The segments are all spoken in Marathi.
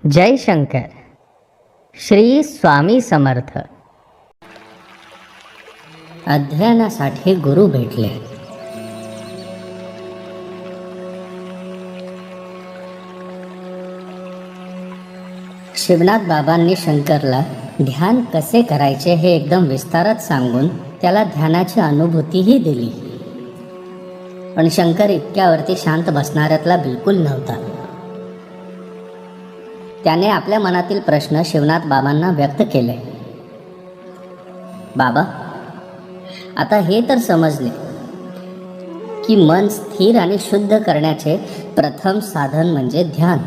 जय शंकर. श्री स्वामी समर्थ. अध्ययनासाठी गुरु भेटले. शिवनाथ बाबांनी शंकरला ध्यान कसे करायचे हे एकदम विस्तारात सांगून त्याला ध्यानाची अनुभूतीही दिली. पण शंकर इतक्यावरती शांत बसणाऱ्यातला बिलकुल नव्हता. त्याने आपल्या मनातील प्रश्न शिवनाथ बाबांना व्यक्त केले. बाबा, आता हे तर समजले की मन स्थिर आणि शुद्ध करण्याचे प्रथम साधन म्हणजे ध्यान.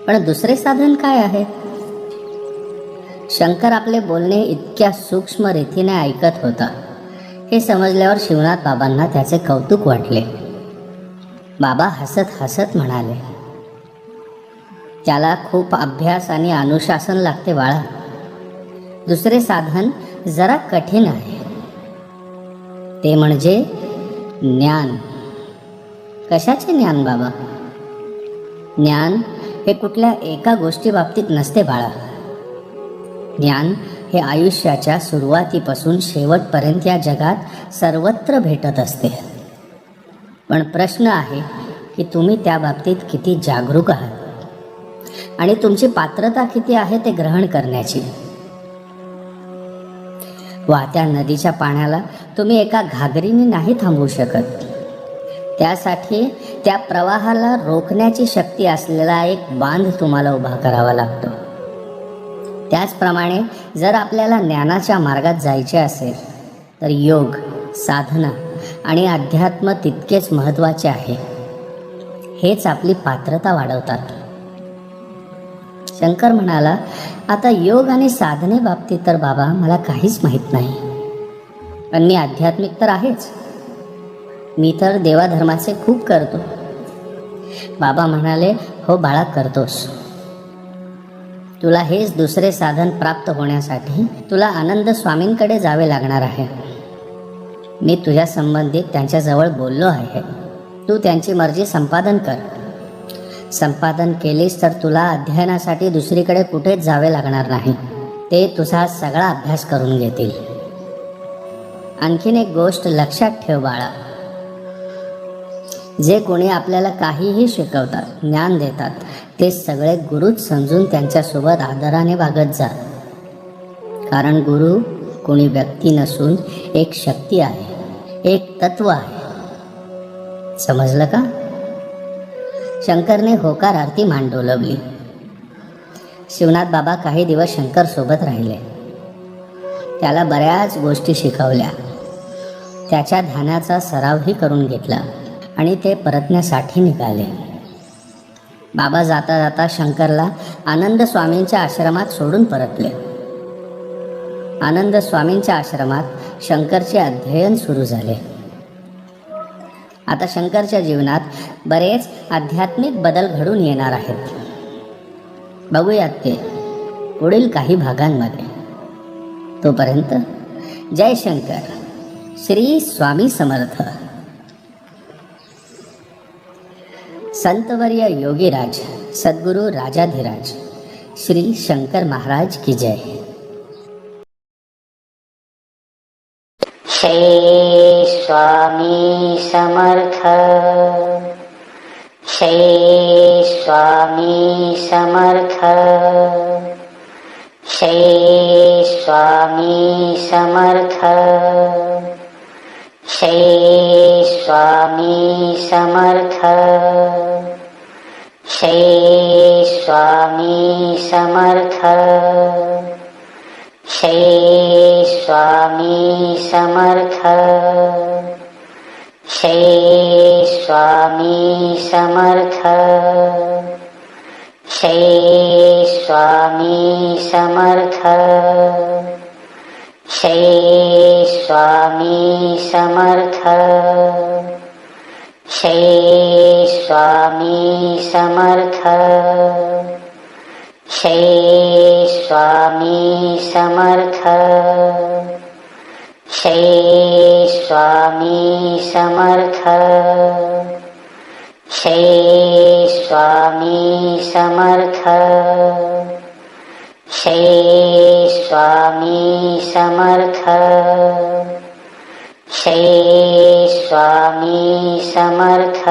पण दुसरे साधन काय आहे? शंकर आपले बोलणे इतक्या सूक्ष्म रीतीने ऐकत होता. हे समजल्यावर शिवनाथ बाबांना त्याचे कौतुक वाटले. बाबा हसत हसत म्हणाले, त्याला खूप अभ्यास आणि अनुशासन लागते बाळा. दुसरे साधन जरा कठीण आहे, ते म्हणजे ज्ञान. कशाचे ज्ञान बाबा? ज्ञान हे कुठल्या एका गोष्टी बाबतीत नसते बाळा. ज्ञान हे आयुष्याच्या सुरुवातीपासून शेवटपर्यंत या जगात सर्वत्र भेटत असते. पण प्रश्न आहे की तुम्ही त्या बाबतीत किती जागरूक आहात आणि तुमची पात्रता किती आहे ते ग्रहण करण्याची. वाहत्या नदीच्या पाण्याला तुम्ही एका घागरीने नाही थांबवू शकत. त्यासाठी त्या प्रवाहाला रोखण्याची शक्ती असलेला एक बांध तुम्हाला उभा करावा लागतो. त्याचप्रमाणे जर आपल्याला ज्ञानाच्या मार्गात जायचे असेल तर योग, साधना आणि अध्यात्म तितकेच महत्त्वाचे आहे. हेच आपली पात्रता वाढवतात. शंकर म्हणाला, आता योग आणि साधने बाबतीत तर बाबा मला काहीच माहीत नाही, पण मी आध्यात्मिक तर आहेच. मी तर देवाधर्माचे खूप करतो. बाबा म्हणाले, हो बाळा, करतोस. तुला हेच दुसरे साधन प्राप्त होण्यासाठी तुला आनंद स्वामींकडे जावे लागणार आहे. मी तुझ्या संबंधित त्यांच्याजवळ बोललो आहे. तू त्यांची मर्जी संपादन कर. संपादन केलीस तर तुला अध्ययनासाठी दुसरीकडे कुठेच जावे लागणार नाही. ते तुझा सगळा अभ्यास करून घेतील. आणखीन एक गोष्ट लक्षात ठेव बाळा, जे कोणी आपल्याला काहीही शिकवतात, ज्ञान देतात, ते सगळे गुरुच समजून त्यांच्यासोबत आदराने वागत जा. कारण गुरु कोणी व्यक्ती नसून एक शक्ती आहे, एक तत्व आहे. समजलं का? शंकरने होकार आरती मान डोलवली. शिवनाथ बाबा काही दिवस शंकर सोबत राहिले. त्याला बऱ्याच गोष्टी शिकवल्या. त्याच्या ध्यानाचा सरावही करून घेतला आणि ते परतण्यासाठी निघाले. बाबा जाता जाता शंकरला आनंद स्वामींच्या आश्रमात सोडून परतले. आनंद स्वामींच्या आश्रमात शंकरचे अध्ययन सुरू झाले. आता शंकरच्या जीवनात बरेच आध्यात्मिक बदल घडून येणार आहेत. बघूयात ते पुढील काही भागांमध्ये. तोपर्यंत जय शंकर. श्री स्वामी समर्थ. संतवर्य योगीराज सद्गुरु राजाधिराज श्री शंकर महाराज की जय. श्री स्वामी समर्थ. श्री स्वामी समर्थ. श्री स्वामी समर्थ. श्री स्वामी समर्थ. श्री स्वामी समर्थ. श्री स्वामी समर्थ. श्री स्वामी समर्थ. श्री स्वामी समर्थ. श्री स्वामी समर्थ. श्री स्वामी समर्थ. श्री स्वामी समर्थ. श्री स्वामी समर्थ. श्री स्वामी समर्थ, श्री स्वामी समर्थ, श्री स्वामी समर्थ.